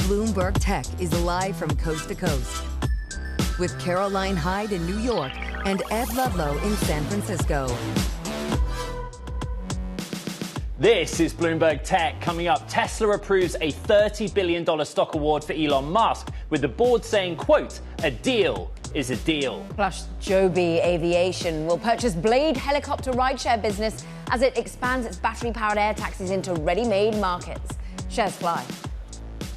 Bloomberg Tech is live from coast to coast with Caroline Hyde in New York and Ed Ludlow in San Francisco. This is Bloomberg Tech. Coming up, Tesla approves a $30 billion stock award for Elon Musk, with the board saying, quote, a deal is a deal. Plus, Joby Aviation will purchase Blade helicopter rideshare business as it expands its battery-powered air taxis into ready-made markets. Shares fly.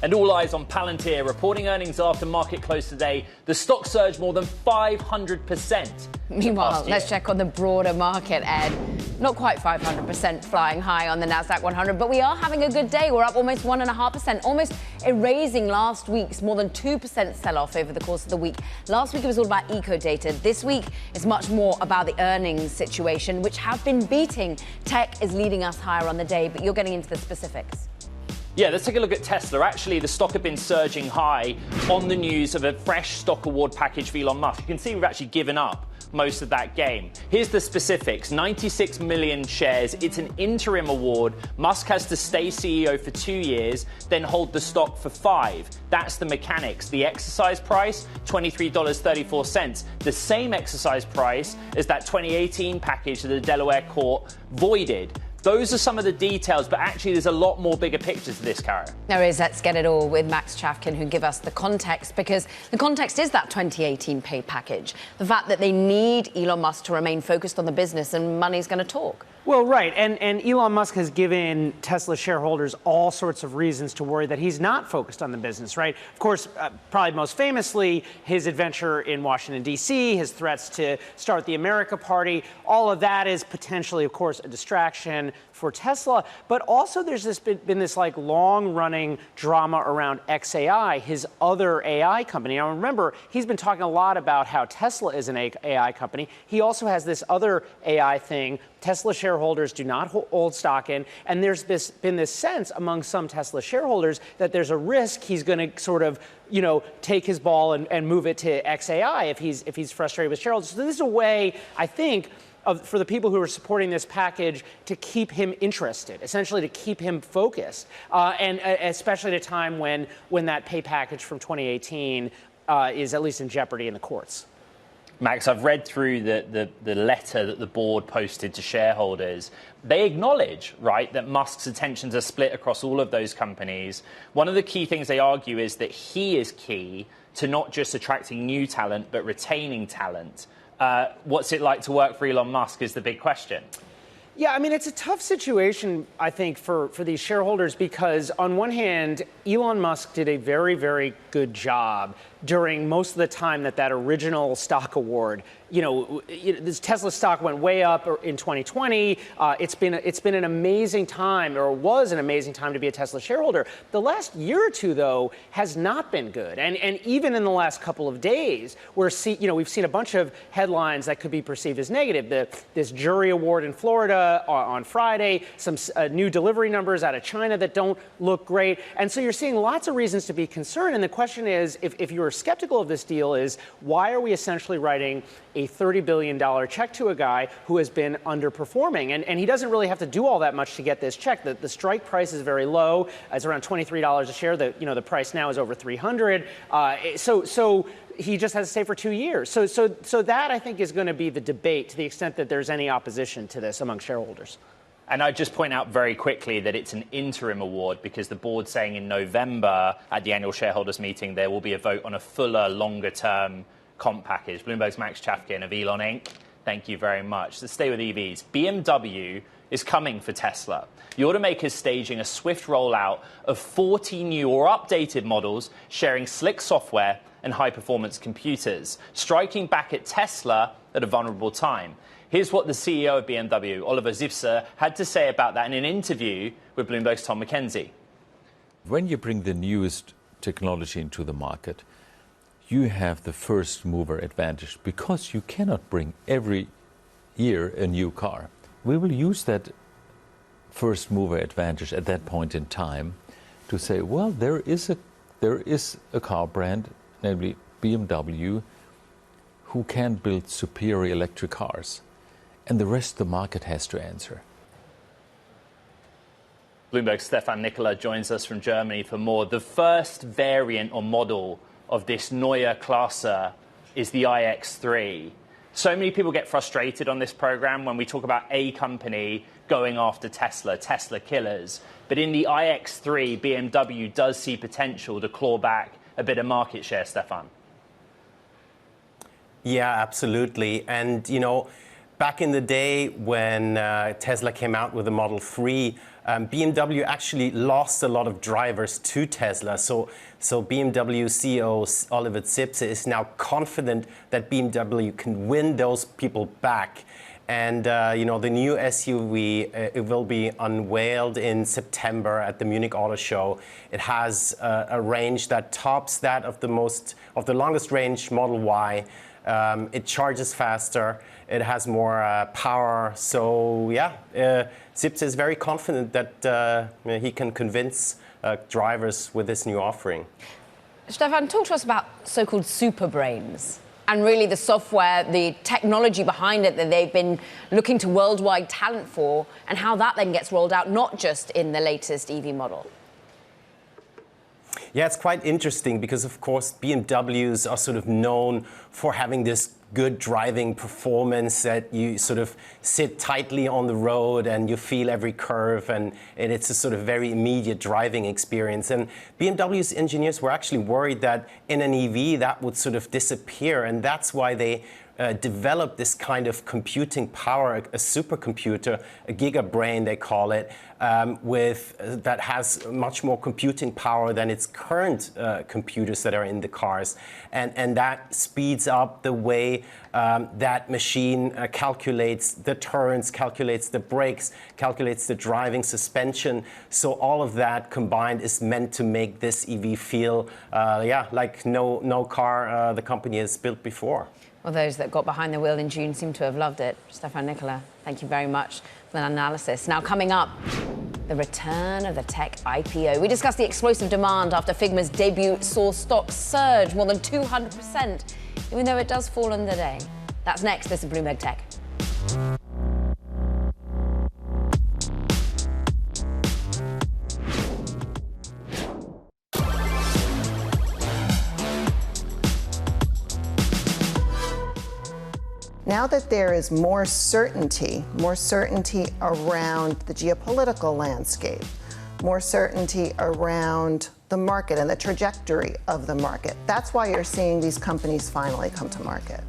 And all eyes on Palantir, reporting earnings after market close today. The stock surged more than 500%. Meanwhile, let's check on the broader market, Ed. Not quite 500% flying high on the Nasdaq 100, but we are having a good day. We're up almost 1.5%, almost erasing last week's more than 2% sell-off over the course of the week. Last week it was all about eco data. This week is much more about the earnings situation, which have been beating. Tech is leading us higher on the day, but you're getting into the specifics. Yeah, let's take a look at Tesla. Actually, the stock had been surging high on the news of a fresh stock award package for Elon Musk. You can see we've actually given up most of that game. Here's the specifics. 96 million shares. It's an interim award. Musk has to stay CEO for 2 years, then hold the stock for 5. That's the mechanics. The exercise price, $23.34. The same exercise price as that 2018 package that the Delaware court voided. Those are some of the details, but actually there's a lot more bigger picture to this, Caro. There is. Let's get it all with Max Chafkin, who give us the context, because the context is that 2018 pay package. The fact that they need Elon Musk to remain focused on the business and money's going to talk. Well, right. And Elon Musk has given Tesla shareholders all sorts of reasons to worry that he's not focused on the business, right? Of course, probably most famously, his adventure in Washington, D.C., his threats to start the America Party. All of that is potentially, of course, a distraction for Tesla. But also there's been this like long-running drama around xAI, his other AI company. Now, remember, he's been talking a lot about how Tesla is an AI company. He also has this other AI thing Tesla shareholders do not hold stock in, and there's been this sense among some Tesla shareholders that there's a risk he's going to sort of, take his ball and move it to xAI if he's frustrated with shareholders. So this is a way, I think, for the people who are supporting this package to keep him interested, essentially to keep him focused, and especially at a time when that pay package from 2018 is at least in jeopardy in the courts. Max, I've read through the letter that the board posted to shareholders. They acknowledge, right, that Musk's attentions are split across all of those companies. One of the key things they argue is that he is key to not just attracting new talent, but retaining talent. What's it like to work for Elon Musk is the big question. Yeah, I mean, it's a tough situation, I think, for these shareholders, because on one hand, Elon Musk did a very, very good job during most of the time that original stock award, this Tesla stock went way up in 2020. It's been an amazing time, or was an amazing time, to be a Tesla shareholder. The last year or two, though, has not been good, and even in the last couple of days, we've seen a bunch of headlines that could be perceived as negative. This jury award in Florida on Friday, some new delivery numbers out of China that don't look great, and so you're seeing lots of reasons to be concerned. And the question is, if you're skeptical of this deal, is why are we essentially writing a $30 billion check to a guy who has been underperforming? And he doesn't really have to do all that much to get this check. The strike price is very low. It's around $23 a share. The price now is over $300. So he just has to stay for 2 years. So that, I think, is going to be the debate, to the extent that there's any opposition to this among shareholders. And I'd just point out very quickly that it's an interim award, because the board's saying in November at the annual shareholders meeting there will be a vote on a fuller, longer-term comp package. Bloomberg's Max Chafkin of Elon Inc. Thank you very much. Let's stay with EVs. BMW is coming for Tesla. The automaker's staging a swift rollout of 40 new or updated models sharing slick software and high-performance computers, striking back at Tesla at a vulnerable time. Here's what the CEO of BMW, Oliver Zipse, had to say about that in an interview with Bloomberg's Tom McKenzie. When you bring the newest technology into the market, you have the first mover advantage, because you cannot bring every year a new car. We will use that first mover advantage at that point in time to say, well, there is a car brand, namely BMW, who can build superior electric cars. And the rest of the market has to answer. Bloomberg's Stefan Nicola joins us from Germany for more. The first variant or model of this Neue Klasse is the iX3. So many people get frustrated on this program when we talk about a company going after Tesla killers. But in the iX3, BMW does see potential to claw back a bit of market share, Stefan. Yeah, absolutely. And, you know, back in the day when Tesla came out with the Model 3, BMW actually lost a lot of drivers to Tesla. So BMW CEO Oliver Zipse is now confident that BMW can win those people back. And, you know, the new SUV, it will be unveiled in September at the Munich Auto Show. It has a range that tops that of the longest range Model Y. It charges faster. It has more power. So, yeah, Zipse is very confident that he can convince drivers with this new offering. Stefan, talk to us about so-called super brains and really the software, the technology behind it that they've been looking to worldwide talent for, and how that then gets rolled out, not just in the latest EV model. Yeah, it's quite interesting because, of course, BMWs are sort of known for having this good driving performance that you sort of sit tightly on the road and you feel every curve, and it's a sort of very immediate driving experience. And BMW's engineers were actually worried that in an EV that would sort of disappear, and that's why they developed this kind of computing power, a supercomputer, a gigabrain they call it, that has much more computing power than its current computers that are in the cars. And that speeds up the way that machine calculates the turns, calculates the brakes, calculates the driving suspension. So all of that combined is meant to make this EV feel, like no car the company has built before. Well, those that got behind the wheel in June seem to have loved it. Stefan Nicola, thank you very much for that analysis. Now, coming up, the return of the tech IPO. We discussed the explosive demand after Figma's debut saw stocks surge more than 200%, even though it does fall in the day. That's next. This is Bloomberg Tech. Now that there is more certainty around the geopolitical landscape, more certainty around the market and the trajectory of the market, that's why you're seeing these companies finally come to market.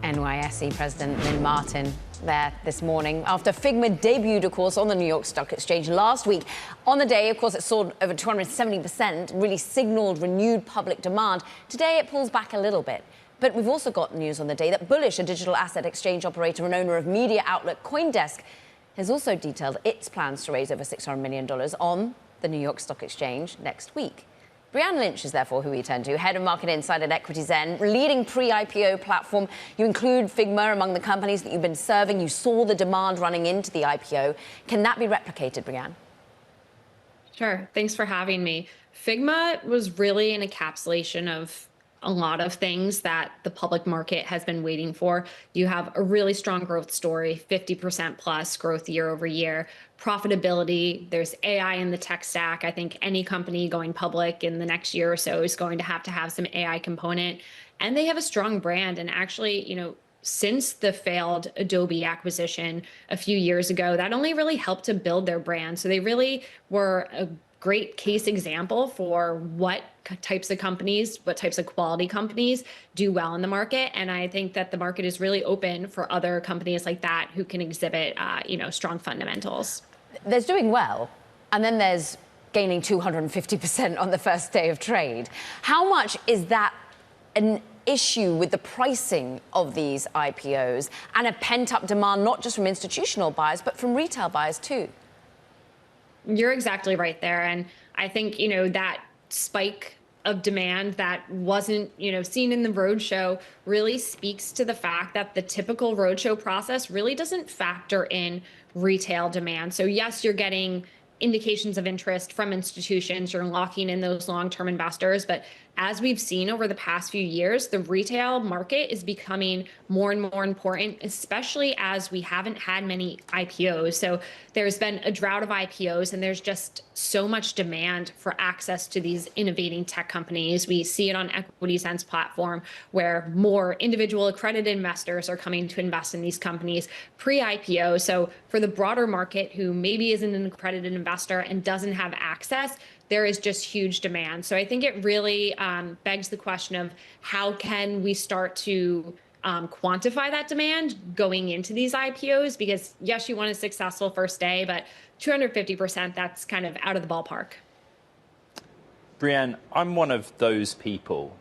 NYSE President Lynn Martin there this morning after Figma debuted, of course, on the New York Stock Exchange last week. On the day, of course, it soared over 270%, really signaled renewed public demand. Today, it pulls back a little bit. But we've also got news on the day that Bullish, a digital asset exchange operator and owner of media outlet CoinDesk, has also detailed its plans to raise over $600 million on the New York Stock Exchange next week. Brianne Lynch is therefore who we turn to, head of market insight at EquityZen, leading pre-IPO platform. You include Figma among the companies that you've been serving. You saw the demand running into the IPO. Can that be replicated, Brianne? Sure. Thanks for having me. Figma was really an encapsulation of a lot of things that the public market has been waiting for. You have a really strong growth story, 50% plus growth year over year, profitability. There's AI in the tech stack. I think any company going public in the next year or so is going to have some AI component. And they have a strong brand. And actually, you know, since the failed Adobe acquisition a few years ago, that only really helped to build their brand. So they really were a great case example for what types of companies, what types of quality companies do well in the market. And I think that the market is really open for other companies like that who can exhibit, strong fundamentals. There's doing well, and then there's gaining 250% on the first day of trade. How much is that an issue with the pricing of these IPOs and a pent-up demand, not just from institutional buyers, but from retail buyers too? You're exactly right there. And I think, that spike of demand that wasn't, seen in the roadshow really speaks to the fact that the typical roadshow process really doesn't factor in retail demand. So yes, you're getting indications of interest from institutions, you're locking in those long-term investors, but as we've seen over the past few years, the retail market is becoming more and more important, especially as we haven't had many IPOs. So there's been a drought of IPOs, and there's just so much demand for access to these innovating tech companies. We see it on EquityZen's platform, where more individual accredited investors are coming to invest in these companies pre-IPO. So for the broader market who maybe isn't an accredited investor and doesn't have access, there is just huge demand. So I think it really begs the question of how can we start to quantify that demand going into these IPOs? Because yes, you want a successful first day, but 250%, that's kind of out of the ballpark. Brianne, I'm one of those people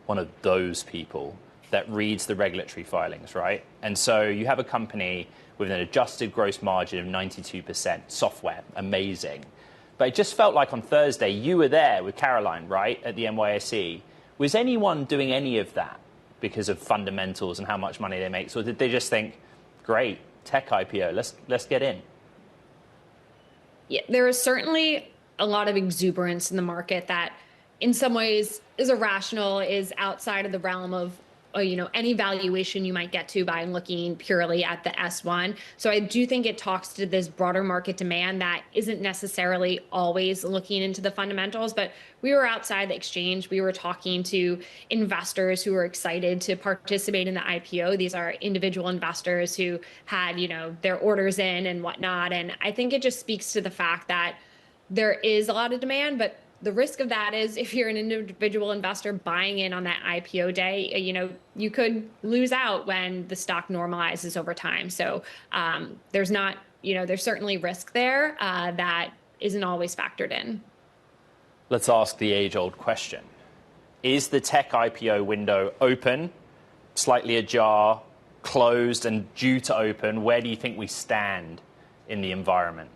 that reads the regulatory filings, right? And so you have a company with an adjusted gross margin of 92%, software, amazing. But it just felt like on Thursday, you were there with Caroline, right, at the NYSE. Was anyone doing any of that because of fundamentals and how much money they make? Or did they just think, great, tech IPO, let's get in? Yeah, there is certainly a lot of exuberance in the market that in some ways is irrational, is outside of the realm of any valuation you might get to by looking purely at the S1. So I do think it talks to this broader market demand that isn't necessarily always looking into the fundamentals, but we were outside the exchange. We were talking to investors who were excited to participate in the IPO. These are individual investors who had, their orders in and whatnot. And I think it just speaks to the fact that there is a lot of demand, but the risk of that is if you're an individual investor buying in on that IPO day, you could lose out when the stock normalizes over time. So there's certainly risk there that isn't always factored in. Let's ask the age-old question. Is the tech IPO window open, slightly ajar, closed, and due to open? Where do you think we stand in the environment?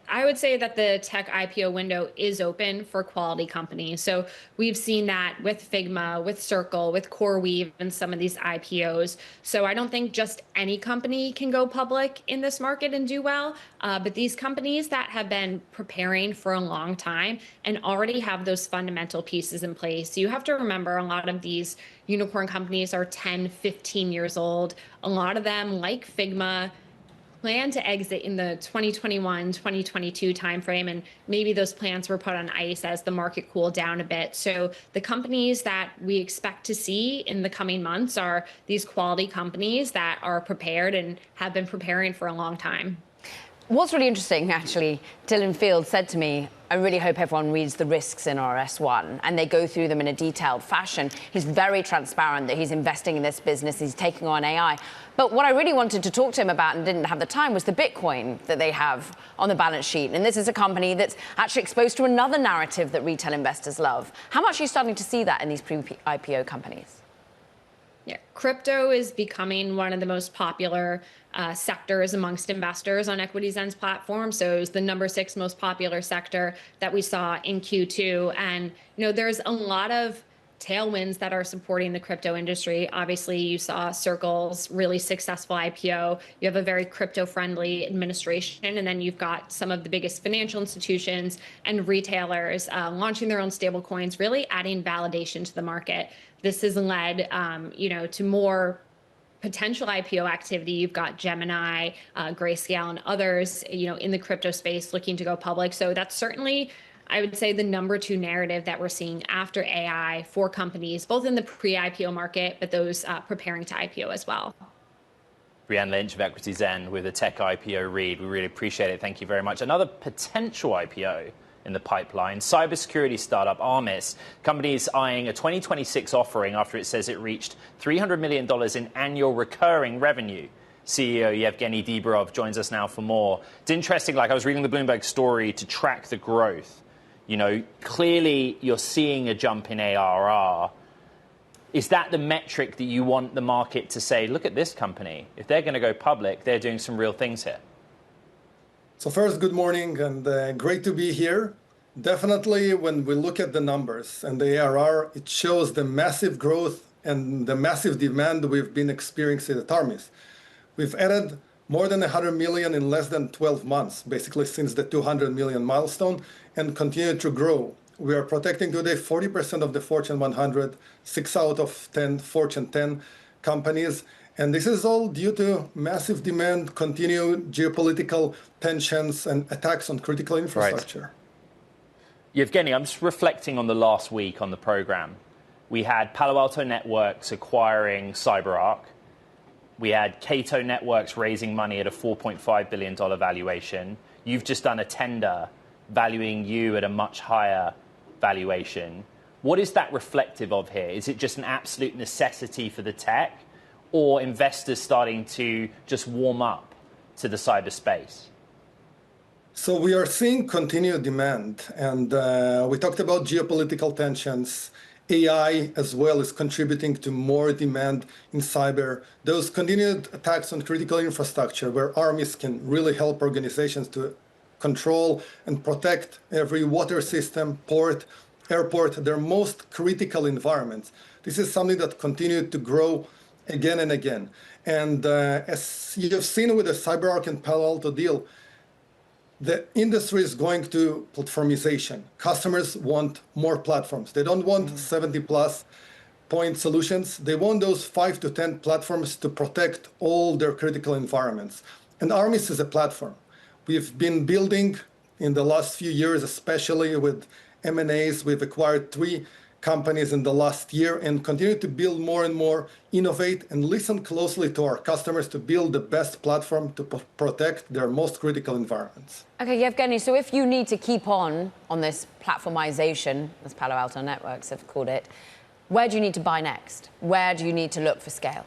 I would say that the tech IPO window is open for quality companies. So we've seen that with Figma, with Circle, with CoreWeave, and some of these IPOs. So I don't think just any company can go public in this market and do well. But these companies that have been preparing for a long time and already have those fundamental pieces in place. You have to remember a lot of these unicorn companies are 10, 15 years old. A lot of them, like Figma, plan to exit in the 2021, 2022 timeframe, and maybe those plans were put on ice as the market cooled down a bit. So the companies that we expect to see in the coming months are these quality companies that are prepared and have been preparing for a long time. What's really interesting, actually, Dylan Field said to me, I really hope everyone reads the risks in our S1, and they go through them in a detailed fashion. He's very transparent that he's investing in this business, he's taking on AI. But what I really wanted to talk to him about and didn't have the time was the Bitcoin that they have on the balance sheet. And this is a company that's actually exposed to another narrative that retail investors love. How much are you starting to see that in these pre-IPO companies? Yeah, crypto is becoming one of the most popular sectors amongst investors on EquityZen's platform. So it was the number 6 most popular sector that we saw in Q2. And there's a lot of tailwinds that are supporting the crypto industry. Obviously, you saw Circle's really successful IPO. You have a very crypto-friendly administration, and then you've got some of the biggest financial institutions and retailers launching their own stablecoins, really adding validation to the market. This has led, to more potential IPO activity. You've got Gemini, Grayscale, and others, in the crypto space looking to go public. So that's certainly, I would say, the number 2 narrative that we're seeing after AI for companies, both in the pre-IPO market, but those preparing to IPO as well. Brianne Lynch of EquityZen with a tech IPO read. We really appreciate it. Thank you very much. Another potential IPO in the pipeline. Cybersecurity startup Armis. Company's eyeing a 2026 offering after it says it reached $300 million in annual recurring revenue. CEO Yevgeny Dibrov joins us now for more. It's interesting, I was reading the Bloomberg story to track the growth. Clearly you're seeing a jump in ARR. Is that the metric that you want the market to say, look at this company? If they're going to go public, they're doing some real things here. So first, good morning, and great to be here. Definitely, when we look at the numbers and the ARR, it shows the massive growth and the massive demand we've been experiencing at Armis. We've added more than 100 million in less than 12 months, basically since the 200 million milestone, and continue to grow. We are protecting today 40% of the Fortune 100, 6 out of 10 Fortune 10 companies. And this is all due to massive demand, continued geopolitical tensions, and attacks on critical infrastructure. Right. Yevgeny, I'm just reflecting on the last week on the program. We had Palo Alto Networks acquiring CyberArk. We had Cato Networks raising money at a $4.5 billion valuation. You've just done a tender valuing you at a much higher valuation. What is that reflective of here? Is it just an absolute necessity for the tech, or investors starting to just warm up to the cyberspace? So we are seeing continued demand, and we talked about geopolitical tensions. AI as well is contributing to more demand in cyber. Those continued attacks on critical infrastructure where armies can really help organizations to control and protect every water system, port, airport, their most critical environments. This is something that continued to grow again and again. And as you have seen with the CyberArk and Palo Alto deal, the industry is going to platformization. Customers want more platforms. They don't want 70 plus point solutions. They want those 5 to 10 platforms to protect all their critical environments. And Armis is a platform. We've been building in the last few years, especially with M&As. We've acquired 3 companies in the last year and continue to build more and more, innovate, and listen closely to our customers to build the best platform to protect their most critical environments. Okay, Yevgeny, so if you need to keep on this platformization, as Palo Alto Networks have called it, where do you need to buy next? Where do you need to look for scale?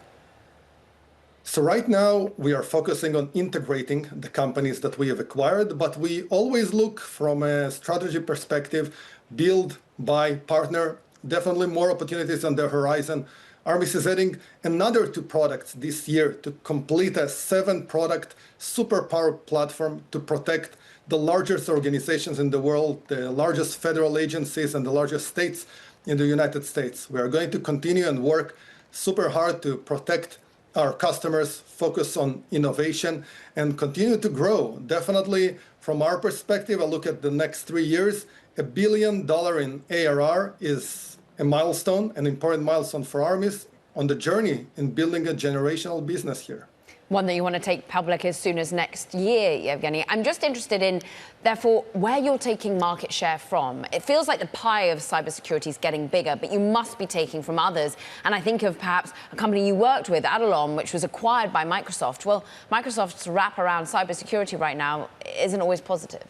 So right now, we are focusing on integrating the companies that we have acquired, but we always look from a strategy perspective, build, buy, partner. Definitely more opportunities on the horizon. Armis is adding another 2 products this year to complete a 7-product superpower platform to protect the largest organizations in the world, the largest federal agencies and the largest states in the United States. We are going to continue and work super hard to protect our customers, focus on innovation, and continue to grow. Definitely, from our perspective, I look at the next 3 years, $1 billion in ARR is a milestone, an important milestone for Armis on the journey in building a generational business here. One that you want to take public as soon as next year, Yevgeny. I'm just interested in, therefore, where you're taking market share from. It feels like the pie of cybersecurity is getting bigger, but you must be taking from others. And I think of perhaps a company you worked with, Adalon, which was acquired by Microsoft. Well, Microsoft's wrap around cybersecurity right now isn't always positive.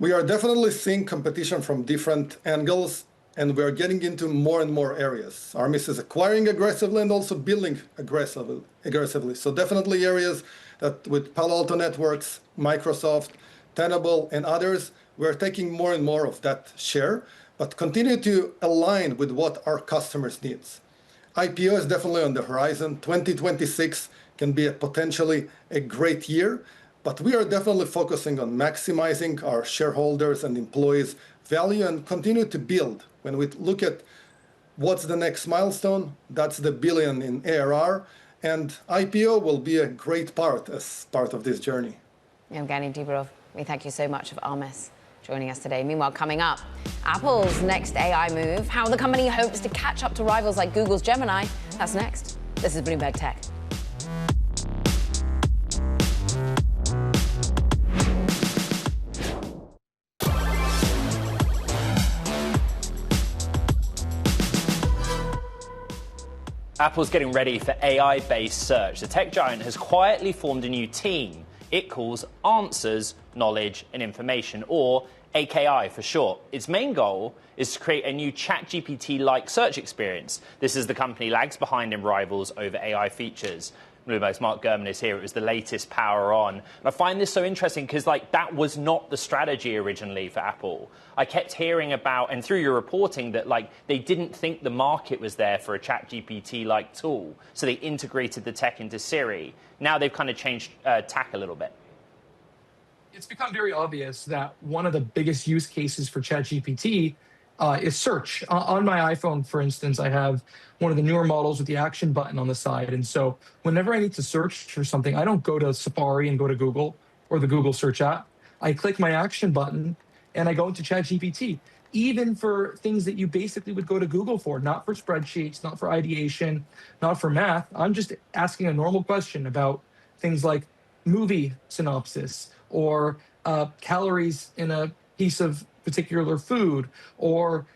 We are definitely seeing competition from different angles, and we are getting into more and more areas. Armis is acquiring aggressively and also building aggressively. So definitely areas that with Palo Alto Networks, Microsoft, Tenable, and others, we're taking more and more of that share, but continue to align with what our customers need. IPO is definitely on the horizon. 2026 can be potentially a great year. But we are definitely focusing on maximizing our shareholders and employees' value and continue to build. When we look at what's the next milestone, that's the $1 billion in ARR, and IPO will be a great part as part of this journey. Yevgeny Dibrov, we thank you so much of Armis joining us today. Meanwhile, coming up, Apple's next AI move, how the company hopes to catch up to rivals like Google's Gemini. That's next. This is Bloomberg Tech. Apple's getting ready for AI-based search. The tech giant has quietly formed a new team it calls Answers, Knowledge and Information, or AKI for short. Its main goal is to create a new ChatGPT-like search experience. This is the company lags behind in rivals over AI features. Bloomberg's Mark Gurman is here. It was the latest Power On. And I find this so interesting because, that was not the strategy originally for Apple. I kept hearing about, and through your reporting, that, they didn't think the market was there for a ChatGPT-like tool. So they integrated the tech into Siri. Now they've kind of changed tack a little bit. It's become very obvious that one of the biggest use cases for ChatGPT is search. On my iPhone, for instance, I have one of the newer models with the action button on the side. And so whenever I need to search for something, I don't go to Safari and go to Google or the Google search app. I click my action button and I go into ChatGPT, even for things that you basically would go to Google for, not for spreadsheets, not for ideation, not for math. I'm just asking a normal question about things like movie synopsis or calories in a piece of particular food, or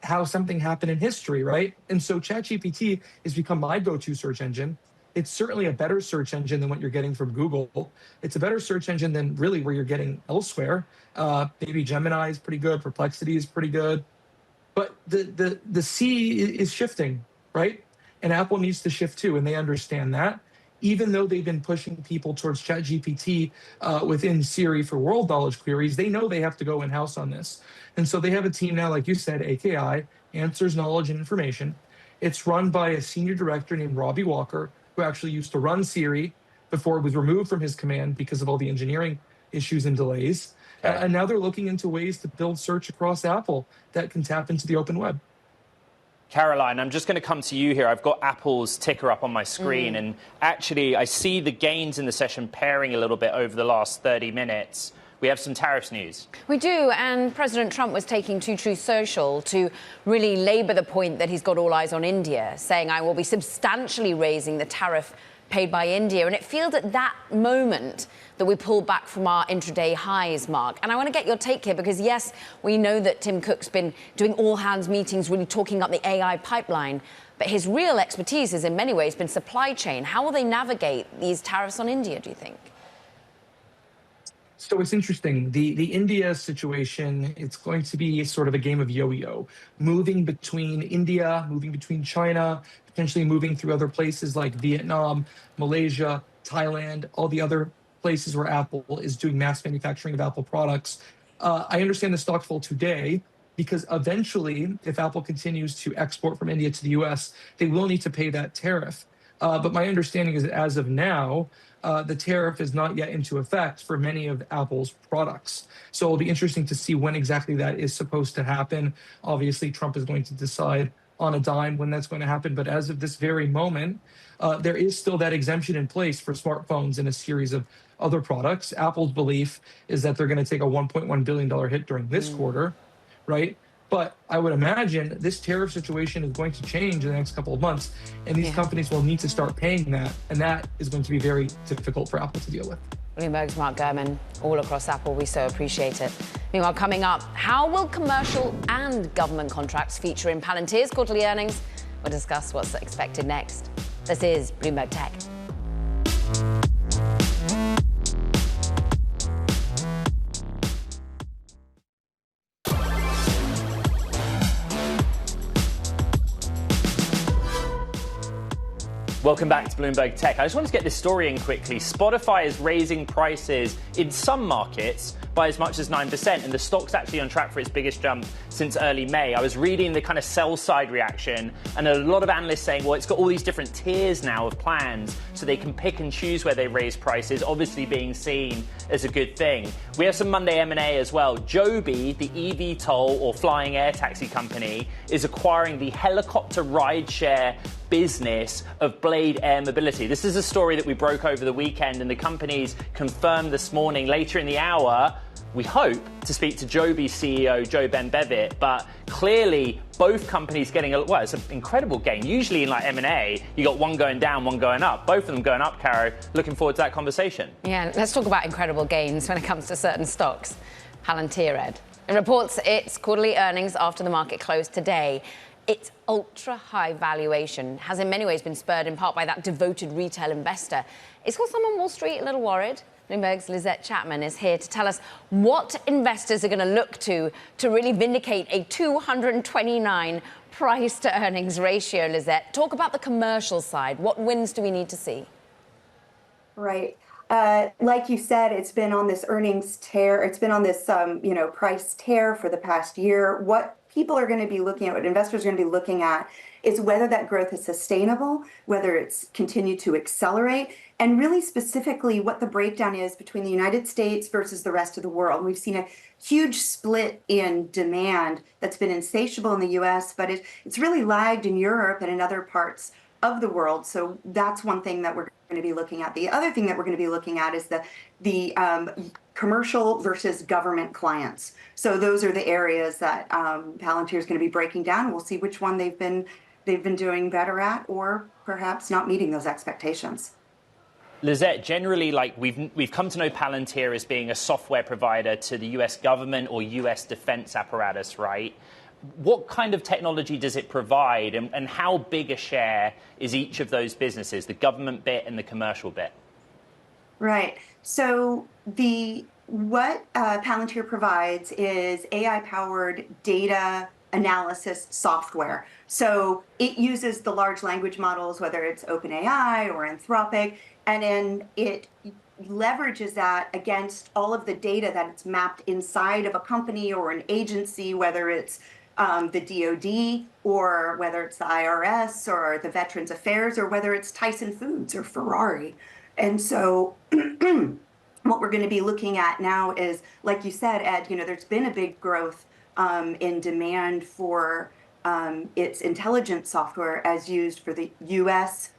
how something happened in history, right? And so ChatGPT has become my go-to search engine. It's certainly a better search engine than what you're getting from Google. It's a better search engine than really where you're getting elsewhere. Maybe Gemini is pretty good. Perplexity is pretty good. But the sea is shifting, right? And Apple needs to shift too, and they understand that. Even though they've been pushing people towards ChatGPT within Siri for world knowledge queries, they know they have to go in-house on this. And so they have a team now, like you said, AKI, Answers Knowledge and Information. It's run by a senior director named Robbie Walker, who actually used to run Siri before it was removed from his command because of all the engineering issues and delays. Okay. And now they're looking into ways to build search across Apple that can tap into the open web. Caroline, I'm just going to come to you here. I've got Apple's ticker up on my screen, and actually I see the gains in the session pairing a little bit over the last 30 minutes. We have some tariffs news. We do, and President Trump was taking to Truth Social to really labour the point that he's got all eyes on India, saying, I will be substantially raising the tariff paid by India. And it feels at that moment that we pulled back from our intraday highs, Mark. And I want to get your take here because, yes, we know that Tim Cook's been doing all-hands meetings, really talking up the AI pipeline. But his real expertise has, in many ways, been supply chain. How will they navigate these tariffs on India, do you think? So it's interesting. The India situation, it's going to be sort of a game of yo-yo, moving between India, moving between China, potentially moving through other places like Vietnam, Malaysia, Thailand, all the other places where Apple is doing mass manufacturing of Apple products. I understand the stock's full today because eventually, if Apple continues to export from India to the US, they will need to pay that tariff. But my understanding is that as of now, the tariff is not yet into effect for many of Apple's products. So it'll be interesting to see when exactly that is supposed to happen. Obviously, Trump is going to decide on a dime when that's going to happen. But as of this very moment, there is still that exemption in place for smartphones and a series of other products. Apple's belief is that they're going to take a $1.1 billion hit during this quarter, right? But I would imagine this tariff situation is going to change in the next couple of months, and these companies will need to start paying that, and that is going to be very difficult for Apple to deal with. Bloomberg's Mark Gurman, all across Apple. We so appreciate it. Meanwhile, coming up, how will commercial and government contracts feature in Palantir's quarterly earnings? We'll discuss what's expected next. This is Bloomberg Tech. Welcome back to Bloomberg Tech. I just wanted to get this story in quickly. Spotify is raising prices in some markets by as much as 9%, and the stock's actually on track for its biggest jump since early May. I was reading the kind of sell-side reaction, and a lot of analysts saying, well, it's got all these different tiers now of plans, so they can pick and choose where they raise prices, obviously being seen as a good thing. We have some Monday M&A as well. Joby, the eVTOL or flying air taxi company, is acquiring the helicopter rideshare business of Blade Air Mobility. This is a story that we broke over the weekend, and the company's confirmed this morning. Later in the hour, we hope to speak to Joby CEO JoeBen Bevirt, but clearly both companies getting well, it's an incredible gain. Usually in like M&A, you got one going down, one going up. Both of them going up, Caro. Looking forward to that conversation. Yeah, let's talk about incredible gains when it comes to certain stocks. Palantir, Ed. It reports its quarterly earnings after the market closed today. Its ultra-high valuation has in many ways been spurred in part by that devoted retail investor. It's got some on Wall Street a little worried. Bloomberg's Lizette Chapman is here to tell us what investors are going to look to really vindicate a 229 price-to-earnings ratio, Lizette. Talk about the commercial side. What wins do we need to see? Right. Like you said, it's been on this earnings tear. It's been on this, price tear for the past year. What people are going to be looking at, what investors are going to be looking at, is whether that growth is sustainable, whether it's continued to accelerate, and really specifically what the breakdown is between the United States versus the rest of the world. We've seen a huge split in demand that's been insatiable in the US, but it's really lagged in Europe and in other parts of the world. So that's one thing that we're going to be looking at. The other thing that we're going to be looking at is the commercial versus government clients. So those are the areas that Palantir is going to be breaking down. We'll see which one they've been doing better at, or perhaps not meeting those expectations. Lizette, generally, like we've come to know Palantir as being a software provider to the U.S. government or U.S. defense apparatus, right? What kind of technology does it provide, and how big a share is each of those businesses, the government bit and the commercial bit? Right. So what Palantir provides is AI-powered data analysis software. So it uses the large language models, whether it's OpenAI or Anthropic, and then it leverages that against all of the data that it's mapped inside of a company or an agency, whether it's the DoD or whether it's the IRS or the Veterans Affairs or whether it's Tyson Foods or Ferrari. And so what we're going to be looking at now is, like you said, Ed, there's been a big growth in demand for its intelligence software as used for the U.S.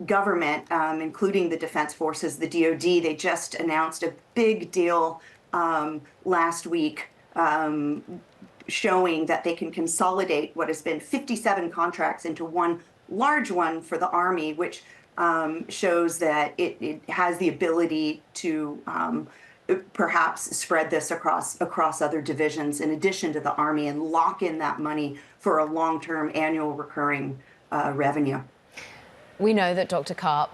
Government, including the defense forces, the DoD. They just announced a big deal last week showing that they can consolidate what has been 57 contracts into one large one for the Army, which shows that it has the ability to perhaps spread this across other divisions in addition to the Army and lock in that money for a long-term annual recurring revenue. We know that Dr. Karp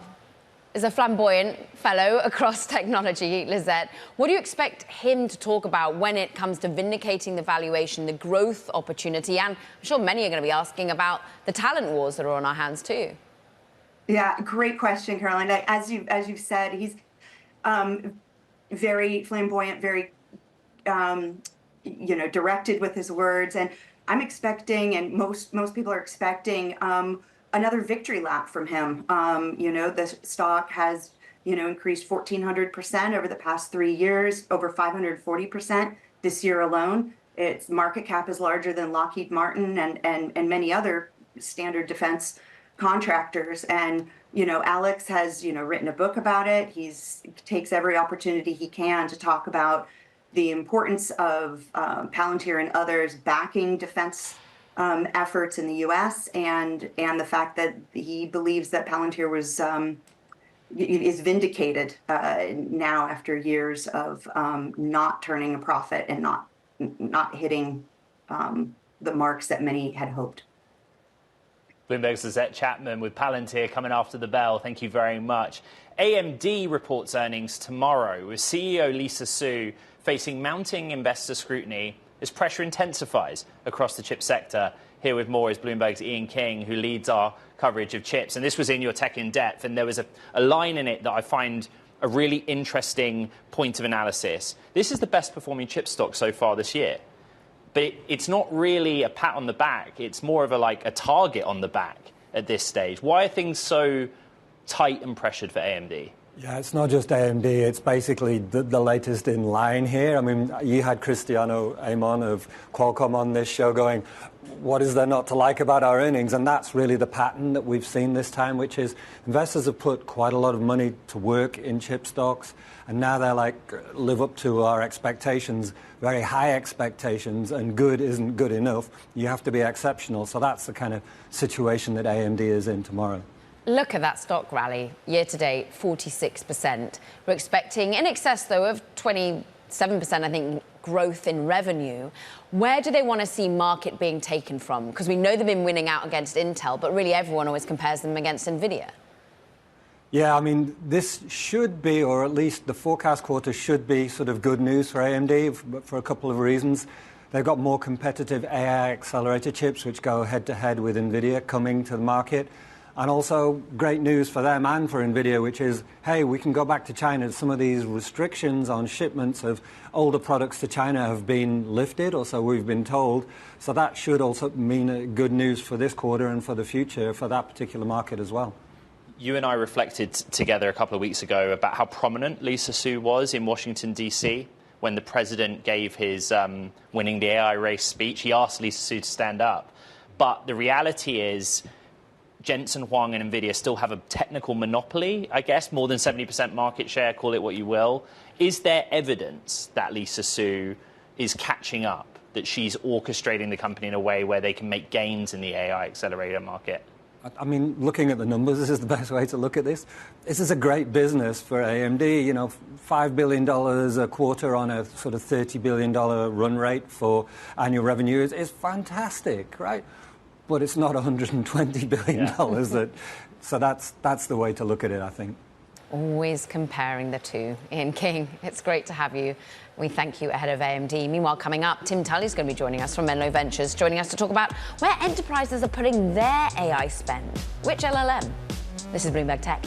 is a flamboyant fellow across technology, Lizette. What do you expect him to talk about when it comes to vindicating the valuation, the growth opportunity? And I'm sure many are going to be asking about the talent wars that are on our hands too. Yeah, great question, Caroline. As you've said, he's very flamboyant, very directed with his words, and I'm expecting, and most people are expecting, another victory lap from him. The stock has increased 1,400% over the past 3 years, over 540% this year alone. Its market cap is larger than Lockheed Martin and many other standard defense contractors. And Alex has written a book about it. He takes every opportunity he can to talk about the importance of Palantir and others backing defense efforts in the U.S. and the fact that he believes that Palantir is vindicated now after years of not turning a profit and not hitting the marks that many had hoped. Bloomberg's Lizette Chapman with Palantir coming after the bell. Thank you very much. AMD reports earnings tomorrow, with CEO Lisa Su facing mounting investor scrutiny as pressure intensifies across the chip sector. Here with more is Bloomberg's Ian King, who leads our coverage of chips. And this was in your Tech in Depth, and there was a line in it that I find a really interesting point of analysis. This is the best performing chip stock so far this year. But it's not really a pat on the back. It's more of a target on the back at this stage. Why are things so tight and pressured for AMD? Yeah, it's not just AMD. It's basically the latest in line here. I mean, you had Cristiano Amon of Qualcomm on this show going, what is there not to like about our earnings? And that's really the pattern that we've seen this time, which is investors have put quite a lot of money to work in chip stocks. And now they're live up to our expectations, very high expectations, and good isn't good enough. You have to be exceptional. So that's the kind of situation that AMD is in tomorrow. Look at that stock rally, year to date, 46%. We're expecting in excess, though, of 27%, I think, growth in revenue. Where do they want to see market being taken from? Because we know they've been winning out against Intel, but really everyone always compares them against NVIDIA. Yeah, I mean, this should be, or at least the forecast quarter should be sort of good news for AMD for a couple of reasons. They've got more competitive AI accelerator chips, which go head-to-head with NVIDIA, coming to the market. And also great news for them and for NVIDIA, which is, hey, we can go back to China. Some of these restrictions on shipments of older products to China have been lifted, or so we've been told. So that should also mean good news for this quarter and for the future for that particular market as well. You and I reflected together a couple of weeks ago about how prominent Lisa Su was in Washington, D.C. when the president gave his winning the AI race speech. He asked Lisa Su to stand up. But the reality is Jensen Huang and NVIDIA still have a technical monopoly, I guess, more than 70% market share, call it what you will, Is there evidence that Lisa Su is catching up, that she's orchestrating the company in a way where they can make gains in the AI accelerator market? I mean, looking at the numbers, this is the best way to look at this. This is a great business for AMD. You know, $5 billion a quarter on a sort of $30 billion run rate for annual revenue is fantastic, right? But it's not $120 billion. So that's the way to look at it, I think. Always comparing the two. Ian King, it's great to have you. We thank you ahead of AMD. Meanwhile, coming up, Tim Tully's going to be joining us from Menlo Ventures, joining us to talk about where enterprises are putting their AI spend. Which LLM? This is Bloomberg Tech.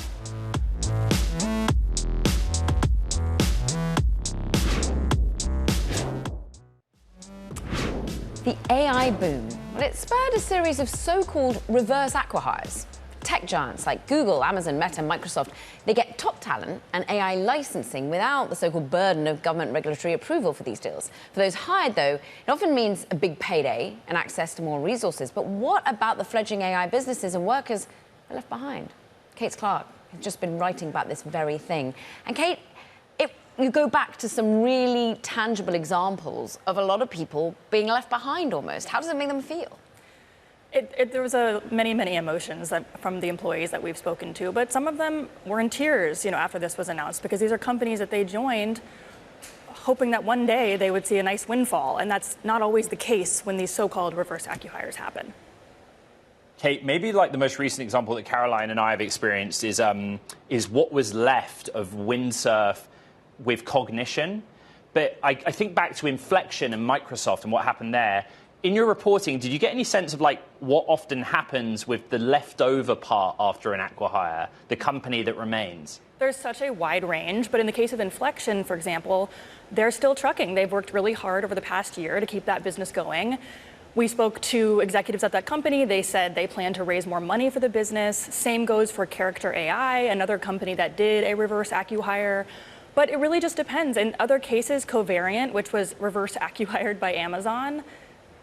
The AI boom, well, it spurred a series of so-called reverse acquihires. Tech giants like Google, Amazon, Meta, Microsoft, they get top talent and AI licensing without the so-called burden of government regulatory approval for these deals. For those hired, though, it often means a big payday and access to more resources. But what about the fledgling AI businesses and workers are left behind? Kate Clark has just been writing about this very thing. And Kate, you go back to some really tangible examples of a lot of people being left behind almost. How does it make them feel? There was many emotions from the employees that we've spoken to, but some of them were in tears, after this was announced, because these are companies that they joined hoping that one day they would see a nice windfall, and that's not always the case when these so-called reverse acquihires happen. Kate, maybe like the most recent example that Caroline and I have experienced is what was left of Windsurf with Cognition. But I think back to Inflection and Microsoft and what happened there. In your reporting, did you get any sense of what often happens with the leftover part after an acquihire, the company that remains? There's such a wide range, but in the case of Inflection, for example, they're still trucking. They've worked really hard over the past year to keep that business going. We spoke to executives at that company. They said they plan to raise more money for the business. Same goes for Character AI, another company that did a reverse acquihire. But it really just depends. In other cases, Covariant, which was reverse acquihired by Amazon,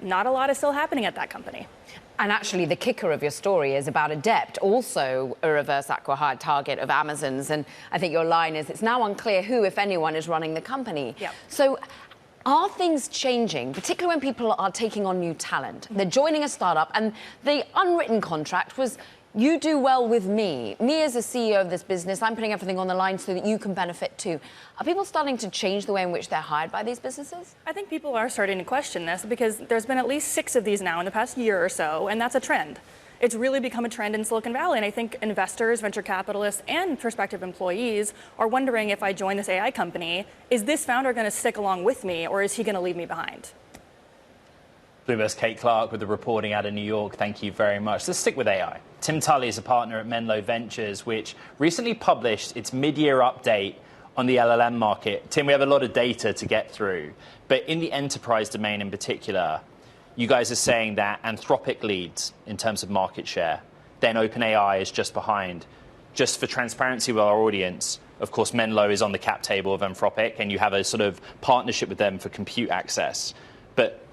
not a lot is still happening at that company. And actually, the kicker of your story is about Adept, also a reverse acquihire target of Amazon's. And I think your line is, it's now unclear who, if anyone, is running the company. Yep. So are things changing, particularly when people are taking on new talent? They're joining a startup, and the unwritten contract was, you do well with me. Me as a CEO of this business, I'm putting everything on the line so that you can benefit too. Are people starting to change the way in which they're hired by these businesses? I think people are starting to question this because there's been at least 6 of these now in the past year or so, and that's a trend. It's really become a trend in Silicon Valley, and I think investors, venture capitalists, and prospective employees are wondering, if I join this AI company, is this founder going to stick along with me, or is he going to leave me behind? Bloomberg's Kate Clark with the reporting out of New York. Thank you very much. Let's stick with AI. Tim Tully is a partner at Menlo Ventures, which recently published its mid-year update on the LLM market. Tim, we have a lot of data to get through, but in the enterprise domain in particular, you guys are saying that Anthropic leads in terms of market share, then OpenAI is just behind. Just for transparency with our audience, of course, Menlo is on the cap table of Anthropic, and you have a sort of partnership with them for compute access. But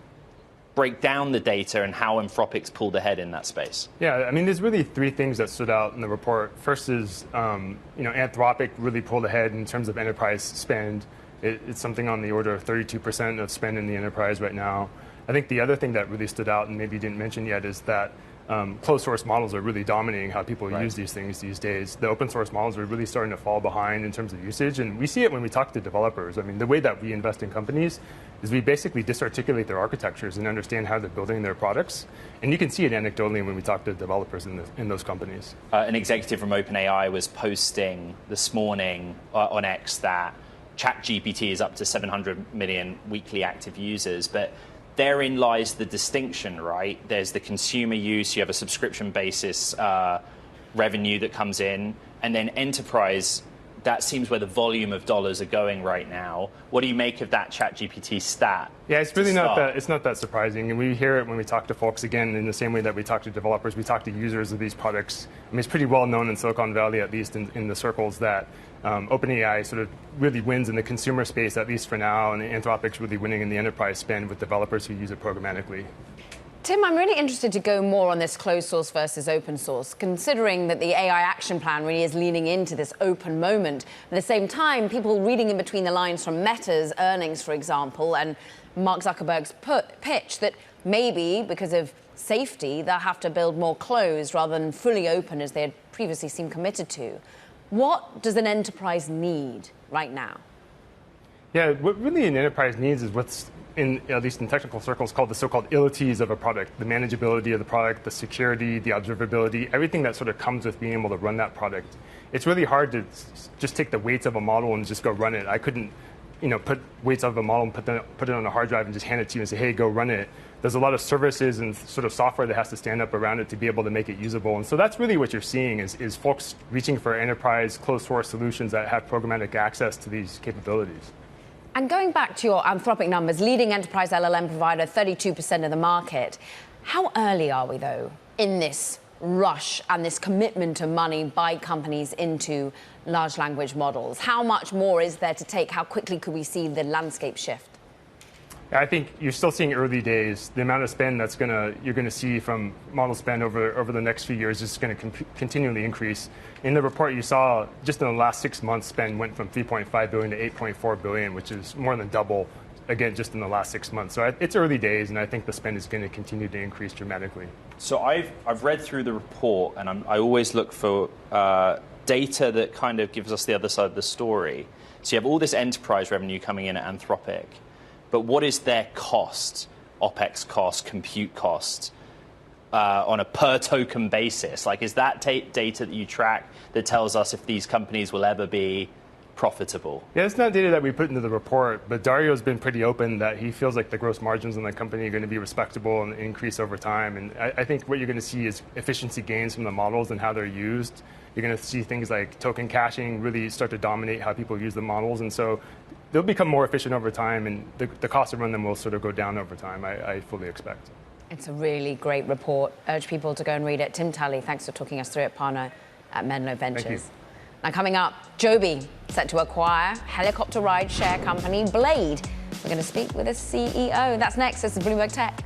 break down the data and how Anthropic's pulled ahead in that space. Yeah, I mean, there's really 3 things that stood out in the report. First is, Anthropic really pulled ahead in terms of enterprise spend. It's something on the order of 32% of spend in the enterprise right now. I think the other thing that really stood out, and maybe you didn't mention yet, is that closed source models are really dominating how people use these things these days. The open source models are really starting to fall behind in terms of usage, and we see it when we talk to developers. I mean, the way that we invest in companies is we basically disarticulate their architectures and understand how they're building their products. And you can see it anecdotally when we talk to developers in those companies. An executive from OpenAI was posting this morning on X that ChatGPT is up to 700 million weekly active users, but therein lies the distinction, right? There's the consumer use, you have a subscription basis revenue that comes in, and then enterprise, that seems where the volume of dollars are going right now. What do you make of that ChatGPT stat? Yeah, it's really not that surprising, and we hear it when we talk to folks, again, in the same way that we talk to developers, we talk to users of these products. I mean, it's pretty well known in Silicon Valley, at least in the circles, that OpenAI sort of really wins in the consumer space, at least for now, and Anthropic's really winning in the enterprise spend with developers who use it programmatically. Tim, I'm really interested to go more on this closed source versus open source, considering that the AI action plan really is leaning into this open moment. At the same time, people reading in between the lines from Meta's earnings, for example, and Mark Zuckerberg's pitch that maybe because of safety, they'll have to build more closed rather than fully open as they had previously seemed committed to. What does an enterprise need right now? Yeah, what really an enterprise needs is what's at least in technical circles, called the so-called ilities of a product, the manageability of the product, the security, the observability, everything that sort of comes with being able to run that product. It's really hard to just take the weights of a model and just go run it. I couldn't, put weights of a model and put it on a hard drive and just hand it to you and say, hey, go run it. There's a lot of services and sort of software that has to stand up around it to be able to make it usable. And so that's really what you're seeing is folks reaching for enterprise closed source solutions that have programmatic access to these capabilities. And going back to your Anthropic numbers, leading enterprise LLM provider, 32% of the market. How early are we, though, in this rush and this commitment of money by companies into large language models? How much more is there to take? How quickly could we see the landscape shift? I think you're still seeing early days. The amount of spend you're going to see from model spend over the next few years is going to continually increase. In the report, you saw just in the last 6 months, spend went from 3.5 billion to 8.4 billion, which is more than double, again, just in the last 6 months. So it's early days, and I think the spend is going to continue to increase dramatically. So I've read through the report, and I always look for data that kind of gives us the other side of the story. So you have all this enterprise revenue coming in at Anthropic. But what is their cost, OPEX cost, compute cost, on a per token basis? Like, is that data that you track that tells us if these companies will ever be profitable? Yeah, it's not data that we put into the report, but Dario's been pretty open that he feels like the gross margins in the company are going to be respectable and increase over time. And I think what you're going to see is efficiency gains from the models and how they're used. You're going to see things like token caching really start to dominate how people use the models. And so they'll become more efficient over time, and the cost to run them will sort of go down over time, I fully expect. It's a really great report. Urge people to go and read it. Tim Tully, thanks for talking us through it, partner at Menlo Ventures. Thank you. Now coming up, Joby set to acquire helicopter ride share company Blade. We're going to speak with its CEO. That's next. This is Bloomberg Tech.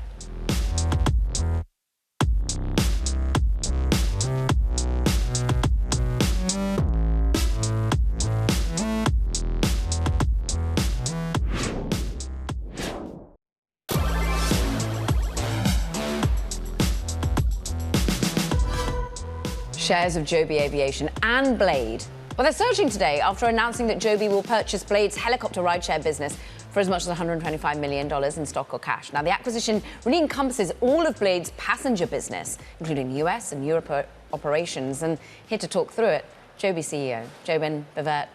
Shares of Joby Aviation and Blade. Well, they're surging today after announcing that Joby will purchase Blade's helicopter rideshare business for as much as $125 million in stock or cash. Now, the acquisition really encompasses all of Blade's passenger business, including US and Europe operations. And here to talk through it, Joby CEO JoeBen Bevirt.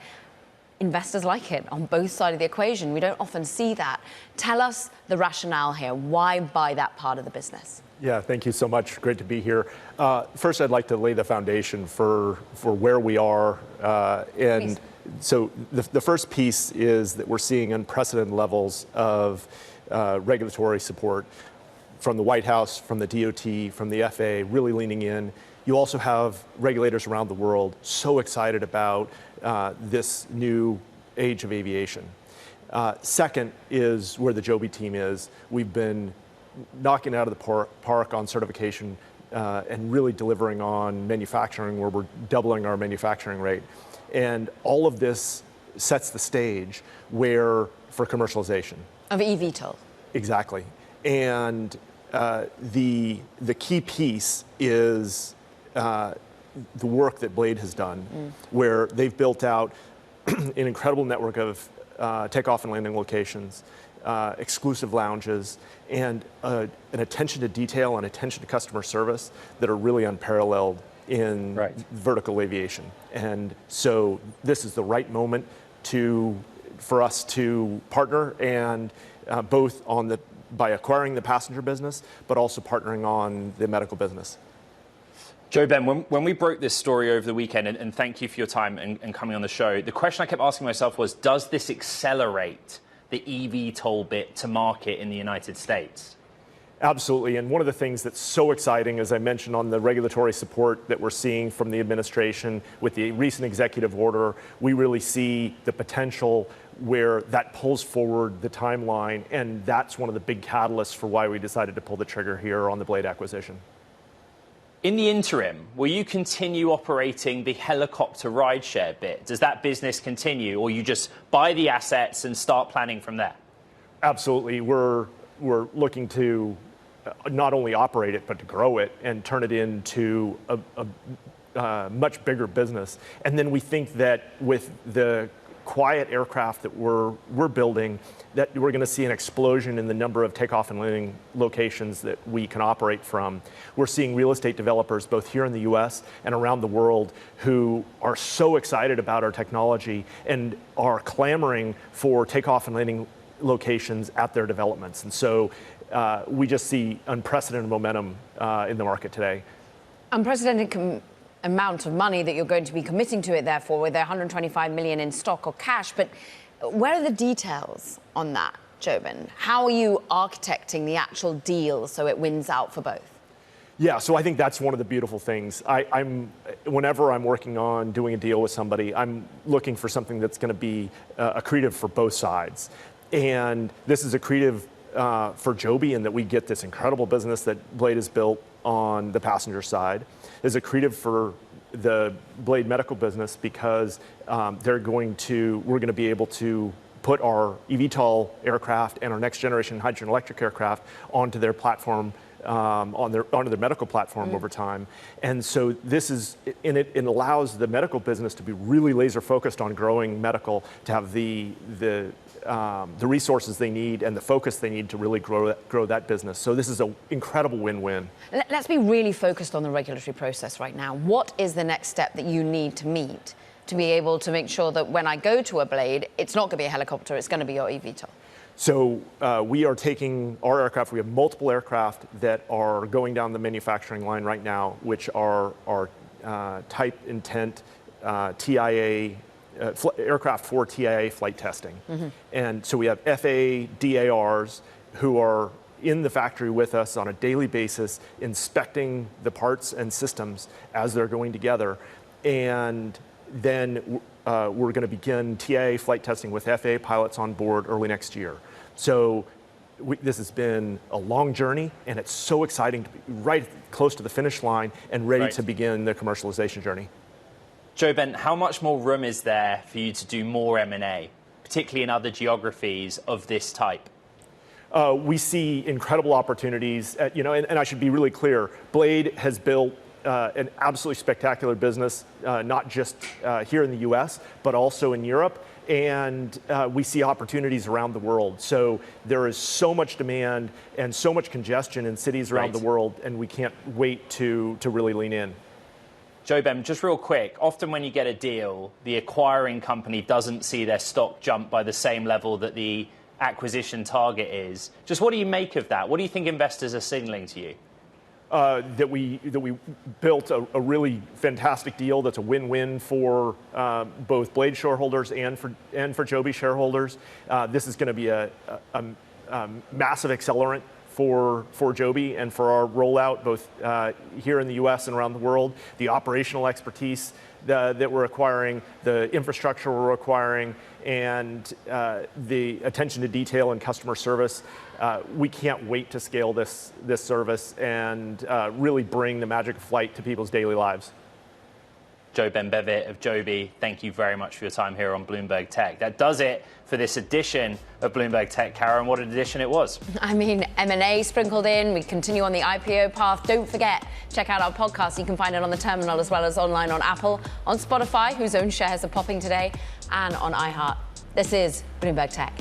Investors like it on both sides of the equation. We don't often see that. Tell us the rationale here. Why buy that part of the business? Yeah, thank you so much. Great to be here. First, I'd like to lay the foundation for where we are. And so the first piece is that we're seeing unprecedented levels of regulatory support from the White House, from the DOT, from the FAA, really leaning in. You also have regulators around the world so excited about this new age of aviation. Second is where the Joby team is. We've been knocking out of the park on certification and really delivering on manufacturing, where we're doubling our manufacturing rate. And all of this sets the stage for commercialization. Of eVTOL. Exactly. And the key piece is the work that Blade has done, where they've built out an incredible network of takeoff and landing locations, exclusive lounges, and an attention to detail and attention to customer service that are really unparalleled in vertical aviation. And so this is the right moment for us to partner, and both by acquiring the passenger business, but also partnering on the medical business. JoeBen, when we broke this story over the weekend, and thank you for your time and coming on the show, the question I kept asking myself was, does this accelerate the eVTOL bit to market in the United States? Absolutely, and one of the things that's so exciting, as I mentioned, on the regulatory support that we're seeing from the administration with the recent executive order, we really see the potential where that pulls forward the timeline, and that's one of the big catalysts for why we decided to pull the trigger here on the Blade acquisition. In the interim, will you continue operating the helicopter rideshare bit? Does that business continue, or you just buy the assets and start planning from there? Absolutely, we're looking to not only operate it, but to grow it and turn it into a much bigger business. And then we think that with the quiet aircraft that we're building, that we're going to see an explosion in the number of takeoff and landing locations that we can operate from. We're seeing real estate developers, both here in the US and around the world, who are so excited about our technology and are clamoring for takeoff and landing locations at their developments. And so we just see unprecedented momentum in the market today. Unprecedented amount of money that you're going to be committing to it, therefore, with $125 million in stock or cash. But where are the details on that, JoeBen? How are you architecting the actual deal so it wins out for both? Yeah, so I think that's one of the beautiful things. Whenever I'm working on doing a deal with somebody, I'm looking for something that's going to be accretive for both sides. And this is accretive for Joby in that we get this incredible business that Blade has built on the passenger side. Is accretive for the Blade medical business because we're going to be able to put our eVTOL aircraft and our next generation hydrogen electric aircraft onto their platform, onto their medical platform over time. And so this is, it allows the medical business to be really laser focused on growing medical, to have the resources they need and the focus they need to really grow that business. So this is an incredible win-win. Let's be really focused on the regulatory process right now. What is the next step that you need to meet to be able to make sure that when I go to a Blade, it's not going to be a helicopter, it's going to be your eVTOL? So we are taking our aircraft. We have multiple aircraft that are going down the manufacturing line right now, which are type intent TIA aircraft for TIA flight testing. Mm-hmm. And so we have FAA DARs who are in the factory with us on a daily basis, inspecting the parts and systems as they're going together. And then we're going to begin TIA flight testing with FAA pilots on board early next year. So this has been a long journey, and it's so exciting to be right close to the finish line and ready to begin the commercialization journey. JoeBen, how much more room is there for you to do more M&A, particularly in other geographies of this type? We see incredible opportunities, and I should be really clear, Blade has built an absolutely spectacular business, not just here in the US, but also in Europe. And we see opportunities around the world. So there is so much demand and so much congestion in cities around the world, and we can't wait to really lean in. JoeBen, just real quick, often when you get a deal, the acquiring company doesn't see their stock jump by the same level that the acquisition target is. Just what do you make of that? What do you think investors are signaling to you? That we built a really fantastic deal that's a win-win for both Blade shareholders and for Joby shareholders. This is going to be a massive accelerant for Joby and for our rollout, both here in the US and around the world. The operational expertise that we're acquiring, the infrastructure we're acquiring, and the attention to detail and customer service. We can't wait to scale this service and really bring the magic of flight to people's daily lives. JoeBen Bevirt of Joby, thank you very much for your time here on Bloomberg Tech. That does it for this edition of Bloomberg Tech. Karen, what an edition it was. I mean, M&A sprinkled in. We continue on the IPO path. Don't forget, check out our podcast. You can find it on the terminal as well as online on Apple, on Spotify, whose own shares are popping today, and on iHeart. This is Bloomberg Tech.